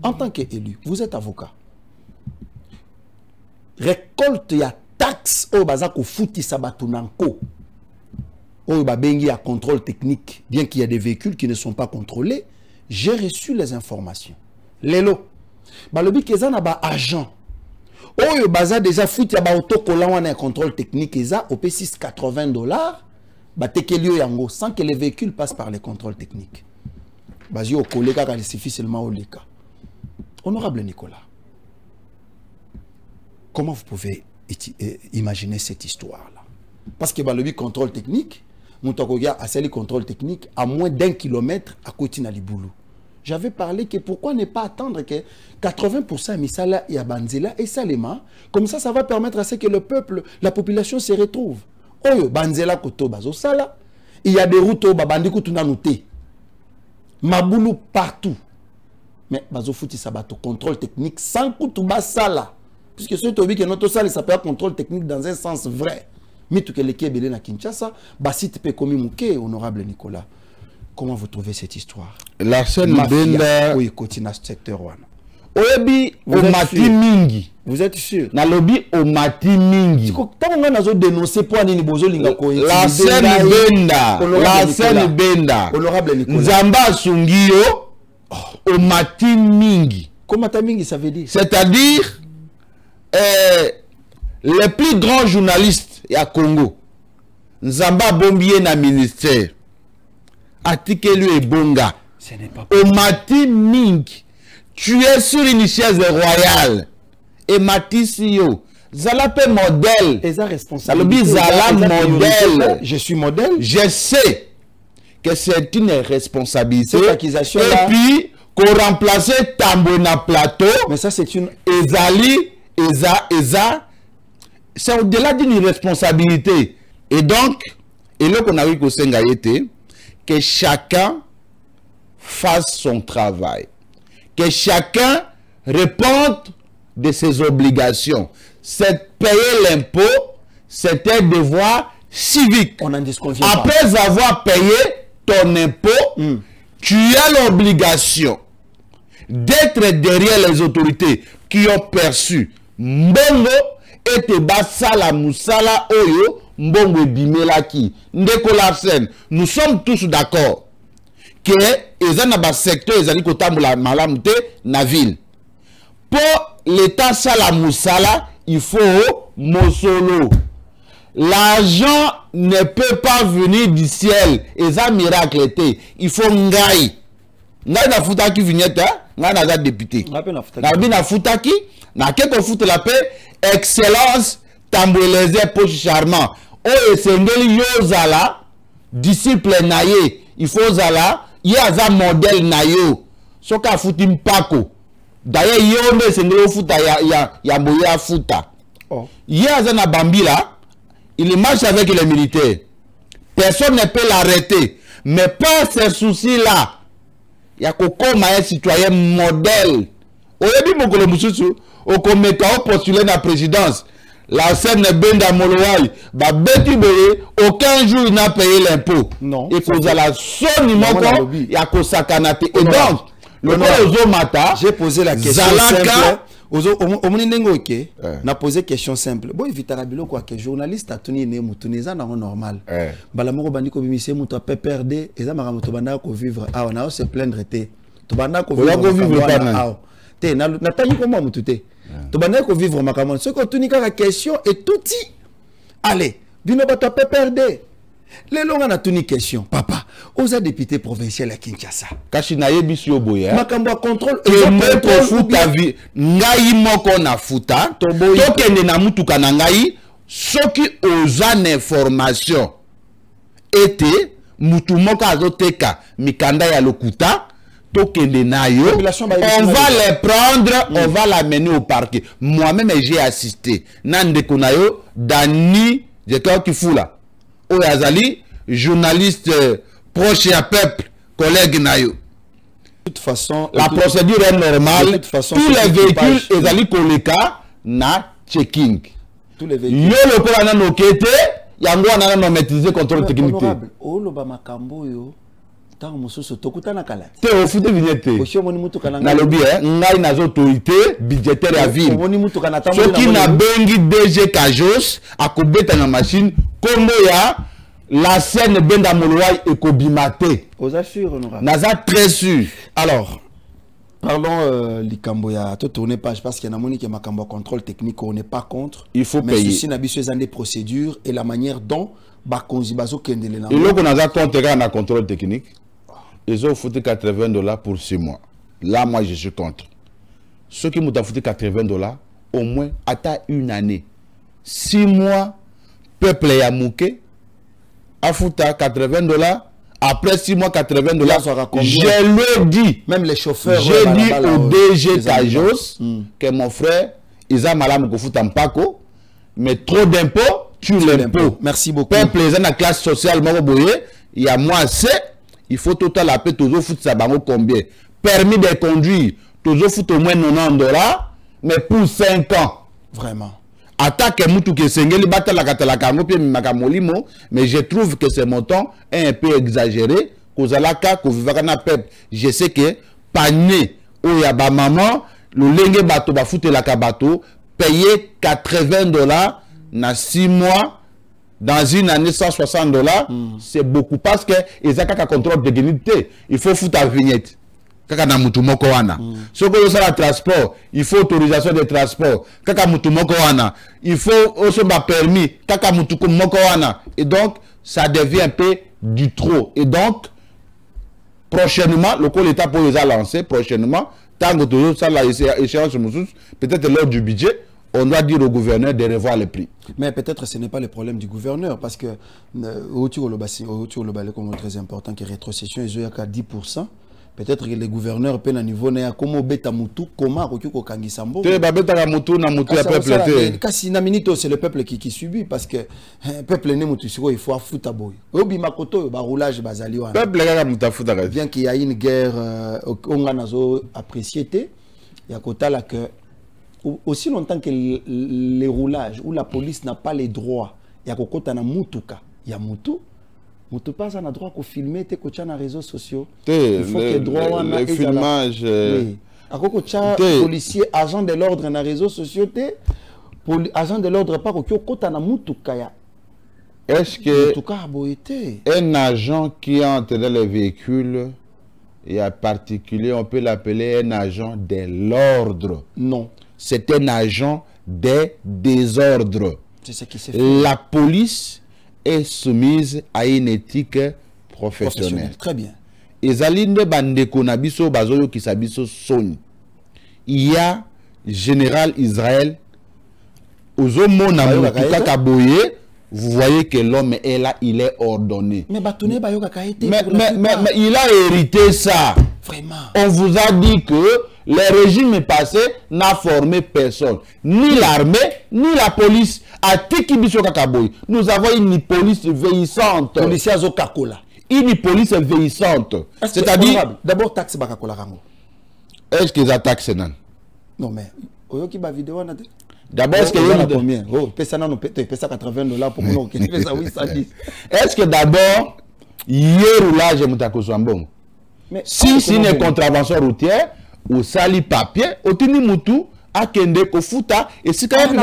En tant qu'élu, vous êtes avocat. Récolte ya taxe au bazako fouti sabatunanko. Au babengi à contrôle technique, bien qu'il y a des véhicules qui ne sont pas contrôlés, j'ai reçu les informations. Lelo, balobi kezana ba agent. Oyo baza déjà fouti ba autocollant wana contrôle technique eza au $680 ba tekelio yango sans que les véhicules passent par les contrôles techniques. Bazi au collègue il suffit seulement au leka. Honorable Nicolas, comment vous pouvez imaginer cette histoire-là? Parce que balobi contrôle technique, Moutakogia a scellé contrôle technique à moins d'1 kilomètre à Kotina Liboulou. J'avais parlé que pourquoi ne pas attendre que 80% Misala et Banzela et Salema, comme ça va permettre à ce que le peuple, la population se retrouve. Oyo Banzela Koto Bazo Sala, il y a des routes au Babandikou Tunanouté, Maboulou partout. Mais Bazo Fouti Sabato, contrôle technique sans Koutouba Sala. Puisque ce tobi que notre salle s'appelle contrôle technique dans un sens vrai. Mais tout que les Kébélé na Kinshasa, Bassit Pekomi Mouké, honorable Nicolas. Comment vous trouvez cette histoire? La scène Benda. Oui, continue à ce secteur. Oyebi Omati Mingi. Vous êtes sûr? Na lobby Omati Mingi. La scène Benda. La scène Benda. Honorable Nicolas. Nzamba Sungio. Omati Mingi. Comment ta Mingi ça veut dire? C'est-à-dire les plus grands journalistes à Congo. Nzamba Bombier na ministère. Atikelu et Bonga. Ce n'est pas Omati Mingi. Tu es sur une chaise royale. Et Matisio. Zala pe modèle. Et ça responsable. Zala modèle. Je suis modèle. Je sais que c'est une responsabilité. Cette accusation et puis, qu'on remplace Tambona Plateau. Mais ça, c'est une. Ezali, Eza. C'est au-delà d'une responsabilité. Et donc, et là qu'on a vu qu'au Sengaïté, que chacun fasse son travail. Que chacun réponde de ses obligations. C'est payer l'impôt, c'est un devoir civique. On en disconvient Après pas. avoir payé ton impôt, tu as l'obligation d'être derrière les autorités qui ont perçu mbongo et te basala musala oyo mbongo bimelaki. Ndeko Larsen, nous sommes tous d'accord que les na secteur ezali kotambola malamu te na ville. Pour l'état sala musala, il faut mosolo. L'argent ne peut pas venir du ciel. Et ça miracle était. Il faut ngai. Ngai na futaki vignette, ngai na député. Na futaki, na keko fout la paix, excellence, tambouleze poche charmant. O esengeli yo zala, disciple naye, il faut zala, yaza modèle nayo. Soka futi mpako. D'ailleurs, yo ne esengeli futa ya moya futa. Yaza na bambila. Il marche avec les militaires. Personne ne peut l'arrêter. Mais pas ces soucis-là. Il y a un citoyen modèle. Au début, mon collègue Moussoussou, au comité postulé dans la présidence, la scène Benda Molowai, aucun jour il n'a payé l'impôt. Non. Et pour la son numéro, il y a que ça canapé. Et donc, le Mata, j'ai posé la question Zalaka, na posé question simple. Bon, évitera bilo quoi que journaliste a tuni ne mutuneza na normal. Bala moko bandi ko bimise muto pe perdre eza mara muto banda ko vivre ah on a se plaindre te. To banda ko vivre pas te na tangi ko mo mutute. To banda ko vivre makamon. Ce ko tuni ka question et touti. Allez, bino ba to pe perdre. Les longs na tuni question. Papa, aux députés provinciaux à Kinshasa. Kashina yebi yo boya. Makambo contrôle et me futa vi ngai moko na futa. Tokende na mutuka na ngai ceux qui osent information était mutumoko azoteka mikanda ya lokuta tokende na yo, on va les prendre, on va l'amener au parquet. Moi-même j'ai assisté nande konayo Dani Jekao Kifula Oyazali, journaliste proche à peuple, collègue nayo. De toute façon, la procédure est normale. Tous les véhicules ezali koleka na checking. Tous les véhicules. Yo le ko na nokete yango na no maîtriser contrôle technique. Honorable, o lo ba makambo yo. Tant mosusu tokuta na kala. Te o fute vignette. Na lobby ngai na autorité budgétaire ya ville. Ce qui na bengi DG Kajos akobeta na machine kombo ya la scène benda molwai ekobimate. Aux assure honorable. Naza très sûr. Alors parlons likambo ya to tourner page parce qu'il y a moni qui makambo contrôle technique on n'est pas contre. Il faut payer. Mais ceci na biso des procédures et la manière dont bakonzi bazo kendele na. Et là qu'on a compte na contrôle technique. Ils ont foutu $80 pour 6 mois. Là, moi, je suis contre. Ceux qui m'ont foutu $80, au moins, attends une année. 6 mois, peuple est amouqué, a foutu $80. Après 6 mois, $80, je le dis. Même les chauffeurs. J'ai dit au DG Tajos que mon frère, ils ont malade pour foutre un paco, mais trop d'impôts, tu l'impôt. Merci beaucoup. Peuple, ils ont la classe sociale, il y a moins c'est. Il faut total la paix, toujours foutre ça bango combien. Permis de conduire, toujours foutre au moins $90, mais pour 5 ans. Vraiment. Attaque moutou que sengeli bata la katalakango puis makamolimo, mais je trouve que ce montant est un peu exagéré. Kozalaka, kovivaka peuple. Je sais que pané ou ya ba maman, le lenge bato ba foutre la kabato, payer $80 na 6 mois. Dans une année, $160, c'est beaucoup parce que ils ont un contrôle de dignité. Il faut foutre la vignette. Kaka na mutu moko wana. Si on veut le transport, il faut autorisation de transport. Kaka mutu moko wana. Il faut aussi un permis. Kaka mutu moko wana. Et donc, ça devient un peu du trop. Et donc, prochainement, le coup l'État pour les a lancé, prochainement, tant que toujours ça la échéance, peut-être lors du budget, on doit dire au gouverneur de revoir les prix. Mais peut-être ce n'est pas le problème du gouverneur, parce que comme très important que rétrocession est à 10%. Peut-être que les gouverneurs peuvent à niveau na comment beta mutu comment ko kangisambo. Te ba beta mutu na mutu ya peuple te. Kasi na minito c'est le peuple qui subit parce que peuple ne mutu siko il faut fouta boy. Obi makoto ba roulage bazali wana. Peuple ga muta fouta. Bien qu'il y a une guerre on a nazo apprécié te ya kotala que aussi longtemps que les roulages où la police n'a pas les droits ya kokota na mutuka ya mutu. On ne pas un droit de filmer tes coachs dans les réseaux sociaux. Il faut que les droits le filmage. Oui. Policier, agent de l'ordre dans les réseaux sociaux, agent de l'ordre pas que kota na mutukaya. Est-ce que un agent qui entre dans les véhicules et en particulier on peut l'appeler un agent de l'ordre? Non. C'est un agent des désordres. C'est ce qui s'est fait. La police est soumise à une éthique professionnelle. Très bien. Il y a général Israël, vous voyez que l'homme est là, il est ordonné. Mais il a hérité ça. Vraiment. On vous a dit que le régime passé n'a formé personne. Ni l'armée, ni la police. Nous avons une police vieillissante. Une police vieillissante. C'est-à-dire... D'abord, taxe Bakakola Rango. Est-ce qu'ils attaquent Sénan? Non, mais... D'abord, est-ce qu'il y a combien? Oh, pesa $80 pour nous. Est-ce que d'abord, hier roulage est Moutakousambon? Si c'est une contravention routière, au sali papier, au tini moutou, à kende kofuta, et si quand même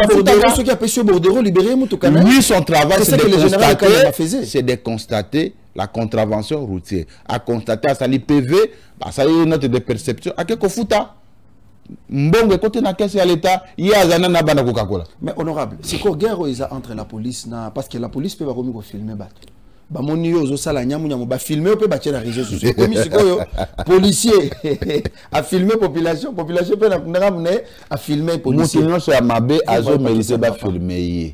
ceux qui appellent Bordeaux libéré Moutoukanan. Oui, son travail, c'est de constater la contravention routière. À constater à sali PV, ça y est une note de perception, à que kofuta. Mbongo côté na caisse à l'état, il y a zana na bana Coca-Cola. Mais honorable, c'est quoi guerre entre la police na parce que la police peut pas remis ko filmer bat. Ba moni yo zo sala nyamu nyamu ba filmer peut ba na réseaux sociaux. Comme sikoyo policier a filmer population peut na a filmer policier. Moutinho so amabe azo melise ba filmer.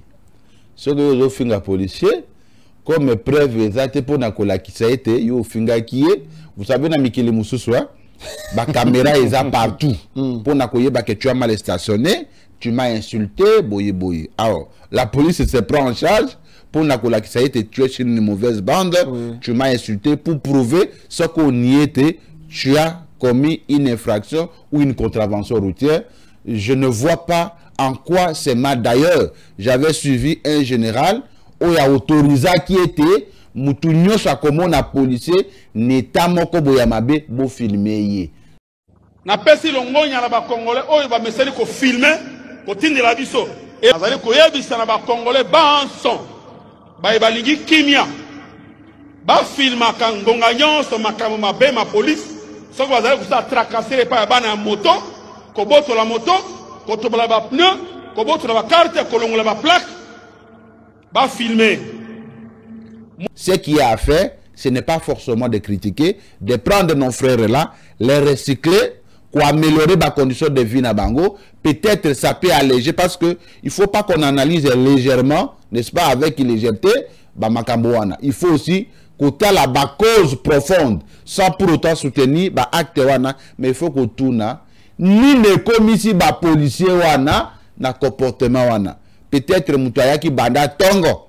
Ce que vous finga policier, comme preuve exacte pour na kola qui ça été, yo finga qui est, vous savez na mikili mususwa, ba caméra est partout. Pour na koye ba que tu as mal stationné, tu m'as insulté, boye boye. Alors, la police se prend en charge pour na kola qui ça été, tu es sur une mauvaise bande, tu m'as insulté pour prouver ce qu'on y était, tu as commis une infraction ou une contravention routière. Je ne vois pas en quoi c'est mal. D'ailleurs, j'avais suivi un général où il a autorisé qui était Moutounio Chakomon à policier n'état moko boyamabe bo filmer. Na pesi longonya na ba congolais oyo ba meseli ko filmer ko tindela biso et azali ko yebisa na ba congolais ba son ba balingi kimia ba filma kangonga nyonso makamo mabe ma police soko bazali ko sa tracasser pa bana moto ko boto la moto ko tobola ba pneu ko boto la ba carte ko longola ba plaque ba filmer. Ce qu'il a fait, ce n'est pas forcément de critiquer, de prendre nos frères là, les recycler, pour améliorer ma condition de vie na bango. Peut-être ça peut alléger parce que il faut pas qu'on analyse légèrement, n'est-ce pas, avec légèreté, bah makamboana. Il faut aussi côté la cause profonde, sans pour autant soutenir bah acte wana, mais il faut qu'on tourne ni les commissions bah policiers wana na comportement wana. Peut-être mutaya qui banda tongo.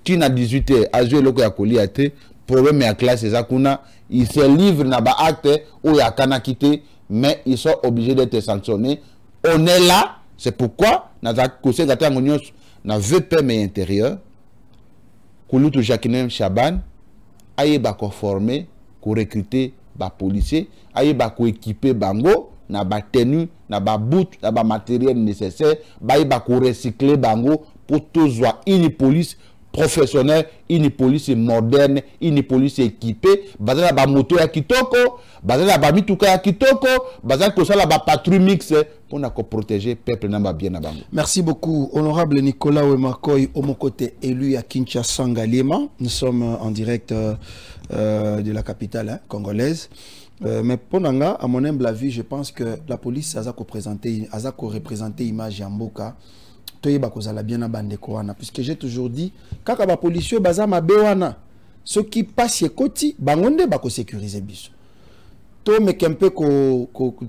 Qui n'a 18 ans, a joué le Koliate, problème à classe et Zakuna, ils se livrent dans ba acte où il y a kana quitté, mais ils sont obligés d'être sanctionnés. On est là, c'est pourquoi, dans la conseil d'Atangonios, dans le VPM intérieur, Kouloutou Jacqueline Chaban, aïe ba conformer, ko recruter ba policier, aïe ba ko équiper bango, na ba tenue, na ba bout, na ba matériel nécessaire, ba ba ko recycler bango pour tous voir une police professionnel, une police moderne, une police équipée, basée sur la moto ya kitoko, basée sur la mituka ya kitoko, basée sur la patrouille mixte pour protéger le peuple n'a bien à bango. Merci beaucoup, honorable Nicolas Wemakoy, au mon côté élu à Kinshasa Ngaliema. Nous sommes en direct de la capitale congolaise. Mais pour Nanga, à mon humble avis, je pense que la police a représenté l'image Yamboka. Puisque j'ai toujours dit, quand les policiers sont ceux qui passent les côtés, ils sécuriser.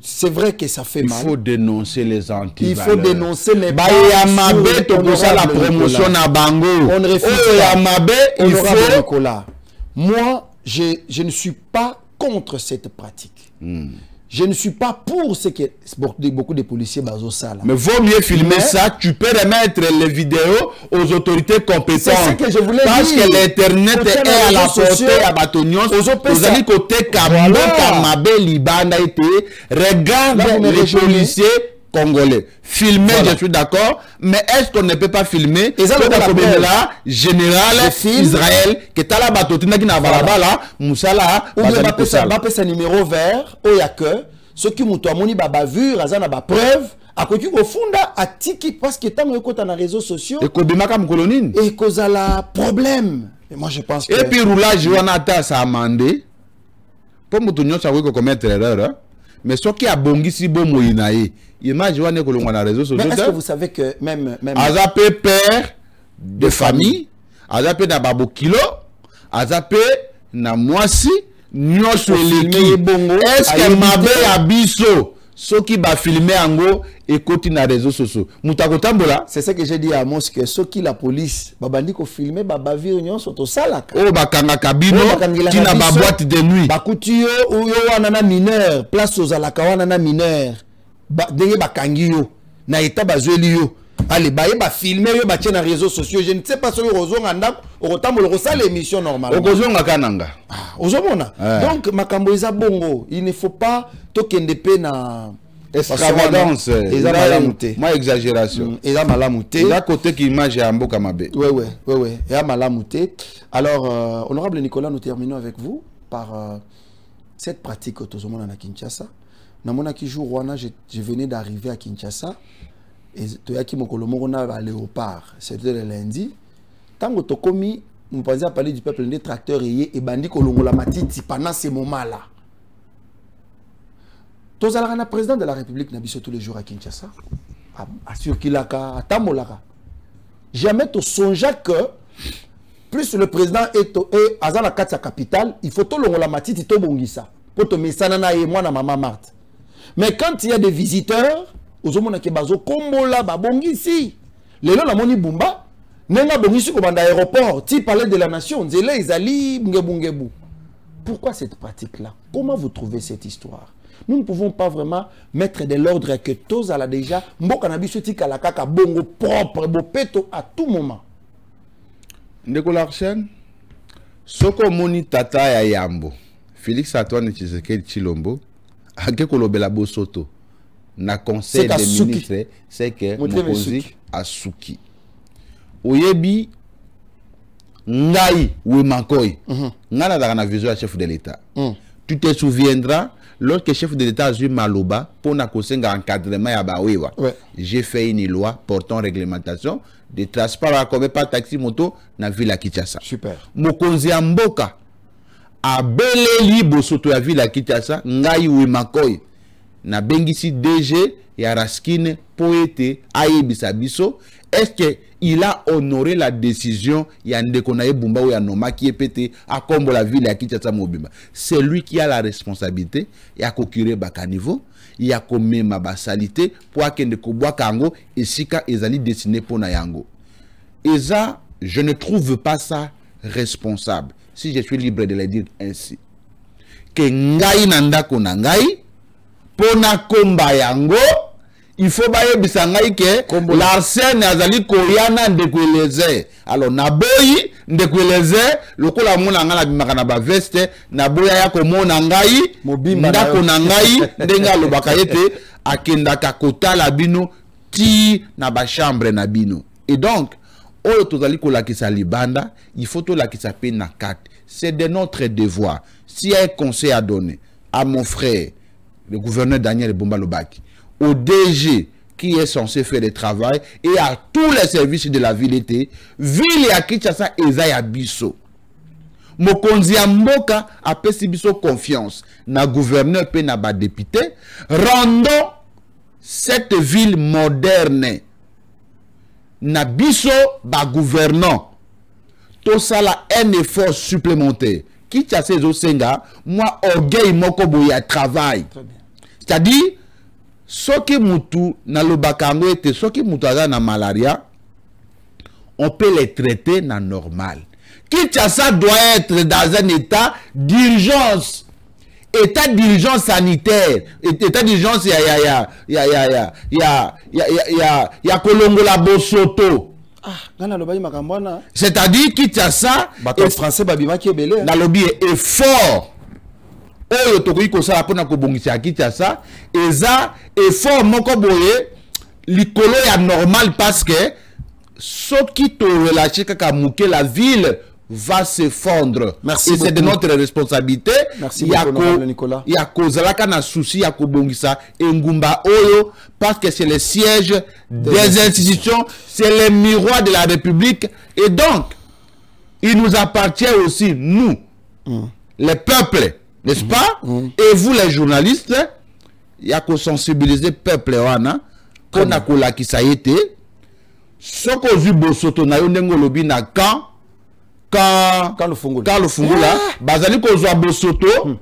C'est vrai que ça fait mal. Il faut dénoncer les anti-valeurs. Il faut dénoncer les la promotion à Bango. On refuse il faut... Moi, je ne suis pas contre cette pratique. Je ne suis pas pour ce que beaucoup de policiers basent ça. Mais vaut mieux filmer ça. Tu peux remettre les vidéos aux autorités compétentes. C'est ce que je voulais dire. Parce que l'Internet est à la portée à Batonios. Vous allez côté Kambo, Kamabe, Liban, regarde les policiers congolais. Filmer, je suis d'accord. Mais est-ce qu'on ne peut pas filmer là, général Israël, qui est à la batotina qui n'a pas là, Moussala, ou bien un numéro vert, où il y a que ceux qui m'ont amoni bavure, azana ba preuve, à côté au fond à tiki parce que tant que tu as les réseaux sociaux, et kobimaka mkolonine, et cause à la problème. Et moi je pense que et puis roulage Jonathan ça amendé. Pour moutonyo ça veut commettre erreur, mais ce qui a bongi si bon moïnaï. Imagine on est que l'on a réseaux sociaux. Mais est-ce que vous savez que même Azapé père de famille, Azapé na babo kilo, Azapé na moisi, nyonso eleki bongo. Est-ce que mabe abiso ceux qui va filmer ango et côté na réseaux sociaux. Mutakotambola, c'est ce que j'ai dit à Mos que ceux qui la police babandi ko filmer babavir nyonso to salaka. Oh bakanga kabino qui na ba boîte de nuit. Bakuti yo ou yo wana mineur, place aux alaka wana mineur. Denge bakangi yo na eta bazweli yo allez ba filmer yo ba tient na réseaux sociaux. Je ne sais pas si yo rozonga ndako okotambola rosala émission normale okozonga kananga ozomona donc makambo eza bongo, il ne faut pas tokende pe na extravagance eza malamu te, moi exagération eza malamu te, eza côté qui image ya mboka mabe. Ouais eza malamu te. Alors honorable Nicolas, nous terminons avec vous par cette pratique que tozomona na Kinshasa. Namona ki jour wana je venais d'arriver à Kinshasa et toyaki mokolo moko na ba léopard, c'était le lundi. Tango tokomi on pensait à parler du peuple des tracteurs et bandi kolongola matiti pendant ces moments là. Tozalaka na président de la République na biso tous les jours à Kinshasa. Assure kilaka tamolaka. jamais tu songes que plus le président est à la carte capitale, il faut tout la matite to bongisa pour te mettre na et moi na maman Marthe. Mais quand il y a des visiteurs, aux hommes qui bazo kombola ba bongisi. Lelo la moni bumba, nenga bongisi ko banda aéroport, ti palais de la nation, nzela izali ngebungebu. Pourquoi cette pratique-là? Comment vous trouvez cette histoire? Nous ne pouvons pas vraiment mettre de l'ordre que tous à la déjà, mboka na biso ti kala kaka bongo propre, bopeto à tout moment. Ndeko Larsen, soko moni tata ya Yambo, Félix Antoine Tshisekedi Tshilombo, ake kolobela bosoto na conseil des ministres, c'est que Mokonzi Asuki. Oyebi ngai Wimakoy, ngana daka na vision ya chef de l'État. Tu te souviendras, lorsque chef de l'État a eu Maloba, pour na kosenga encadrement ya bawewa, j'ai fait une loi portant réglementation de transport comme pas taxi moto na ville à Kinshasa. Super. Mokonzi Mboka a beleli bosoto ya ville à Kinshasa, ngai Wimakoy na bengisi DG ya Raskine poete ayebisa biso. Est-ce qu'il a honoré la décision Yandeko Naye Bumba ou Yanoma qui est pété à Kombo la ville à Kinshasa Mobimba? C'est lui qui a la responsabilité. Il a procuré Bakanivo, il a commis ma basalité pour qu'il ne boit kango et sika ezali destiné pour Nayango. Et ça, je ne trouve pas ça responsable. Si je suis libre de le dire ainsi. Que ngai nanda kona ngai pona komba yango. Il faut bailler bisangai que Larsen azali koyana ndekweleze. Alors naboyi ndekweleze lokola mona ngala bimakana ba veste naboya ya komona ngai ndako na ngai ndenga lobaka yete akenda kakota la bino ti na ba chambre na bino. Et donc oyo tozali kolakisa libanda, il faut to lakisa pe na carte. C'est de notre devoir. S'il y a un conseil à donner à mon frère le gouverneur Daniel Bumba Lobaki, au DG qui est censé faire le travail et à tous les services de la ville était ville ya Kinshasa ezaya biso. Mokonzi Mboka a pesi biso confiance na gouverneur pe na ba député, rendons cette ville moderne na biso ba gouvernant to sala un effort supplémentaire. Kinshasa ezo senga moi orgueil moko boya travail. C'est-à-dire soki mutu na lobakango ete soki mutu aza na malaria, on peut les traiter na normal. Kinshasa doit être dans un état d'urgence. État d'urgence sanitaire, état d'urgence ya kolongola bosoto. C'est-à-dire Kinshasa français babimaki ebele na lobby effort. Oyo tokoki kosala pona kobongisa Kinshasa eza effort moko boye likolo ya normal parce que soki to relâcher kaka muke la ville va se fondre. Merci. Et c'est de notre responsabilité. Merci beaucoup, Nicolas. Il y a kozalaka na souci ya kobongisa engumba oyo parce que c'est le siège des institutions, c'est le miroir de la République et donc il nous appartient aussi nous les peuples, n'est-ce pas? Et vous les journalistes, il y a qu'on sensibiliser le peuple wana pour na kola ki sa yete soko zu bosoto na yo ndengo lobi na quand le fungula bazali ko zwa bosoto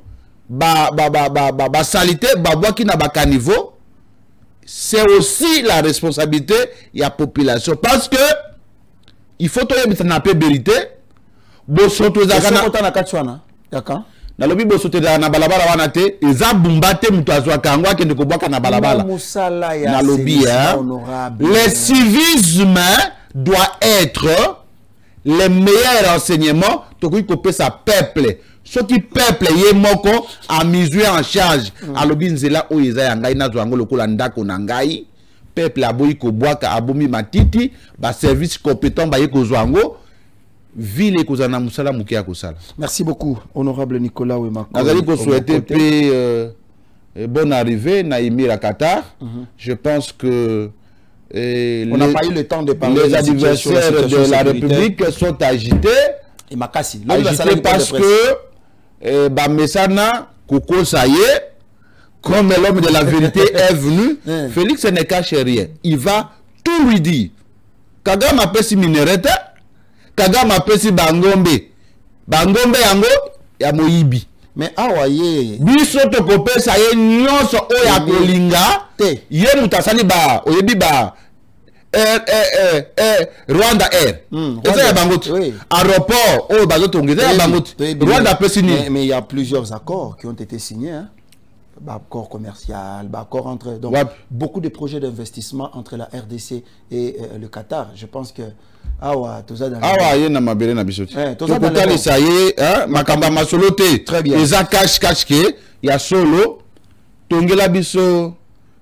ba salité ba boaki na ba caniveau. C'est aussi la responsabilité de la population parce que il faut que na pe vérité bosoto zakana na katwana yaka na lobi bosoto na balabala wana te eza bumbate mutu azwa kangwa kende ko boaka na balabala na lobi le civisme doit être les meilleurs renseignements tokoki kopé sa peuple ce qui peuple ye moko a misé en charge a lobi nzela o eza ya ngai na zwango lokola ndako na ngai peuple aboyi ko boaka abomi matiti ba service compétent ba ye ko zwango ville kozana musala mukia kosala. Merci beaucoup honorable Nicolas Wemako. Nazali ko souhaiter bonne arrivée na Émir Qatar. Je pense que on n'a pas eu le temps de parler les adversaires de la République sont agités. Et Makassi. Agités parce que Bamesana Koko Saye, comme l'homme de la vérité est venu, Félix ne cache rien. Il va tout lui dire. Kagame apesi minerete, Kagame apesi bangombe. Bangombe yango ya moyibi. Mais awaye biso to kopesa ye nyonso oya kolinga te ye mutasani ba oyebi ba Rwanda Air eza ya bangote aéroport oyo bazotongeza ya bangote Rwanda pesi ni. Mais il y a plusieurs accords qui ont été signés, hein? Accord commercial, accord entre donc beaucoup de projets d'investissement entre la RDC et le Qatar. Je pense que ye na mabere na bisoti tokotali ça ye makamba masolo te eza cash ke ya solo tongela biso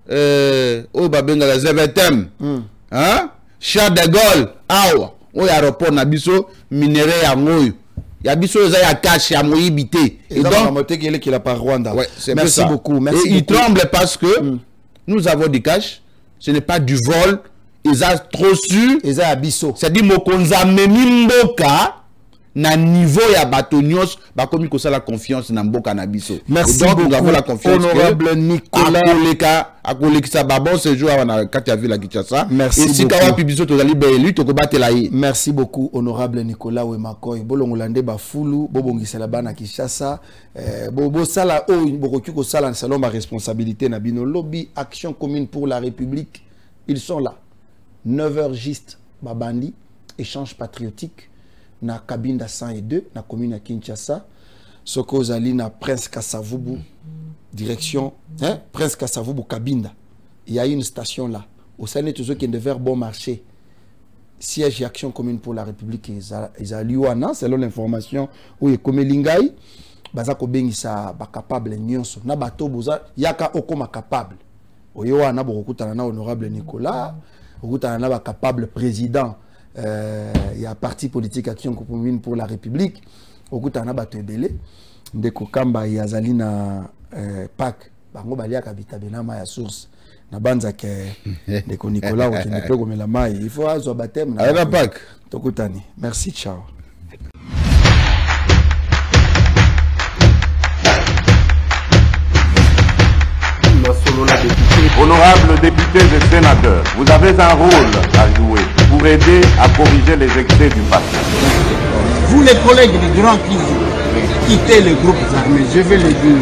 oyo babengaka Zevetem Charles de Gaulle awa oyo aéroport na biso minere yango oyo ya biso eza ya cash ya moyibi te et donc qu'il a par Rwanda. Merci beaucoup. Merci. Il tremble parce que nous avons du cash, ce n'est pas du vol. Ils ont trop su. Ils ont abisso. C'est-à-dire mokonza memi mboka na niveau ya batonios ba komi ko la confiance na mboka na biso. Merci donc beaucoup. Nous avons la confiance. Honorable Nicolas akoleka babo ce jour na kati ya ville à Kinshasa. Merci et si kawa biso to zali be lui to ko batela yi. Merci beaucoup honorable Nicolas Wemakoy. Bolongolande ba fulu bobongisela bana Kinshasa bobo sala o bokoki ko sala salon ma responsabilité na bino lobby action commune pour la République. Ils sont là. 9h juste babandi échange patriotique na Kabinda 102 na commune à Kinshasa soko zali na Prince Kasavubu direction Prince Kasavubu Kabinda. Il y a une station là au sein de tous ceux qui devaient bon marché siège et action commune pour la République ils a liwana selon l'information où est comme lingai baza ko bengisa ba capable nyonso na bato boza yaka okoma capable oyo wana bokutana na honorable Nicolas okutana na ba capable président il y a parti politique action commune pour la République okutana bato ebele ndeko kamba yazali na PAC bango baliaka bitabenama ya source na banza ke ndeko Nicolas okende pe komela mai il faut azwa batem na PAC tokutani. Merci, ciao. Honorables députés et sénateurs, vous avez un rôle à jouer pour aider à corriger les excès du passé. Vous les collègues des grands qui quittez les groupes armés, je vais le dire.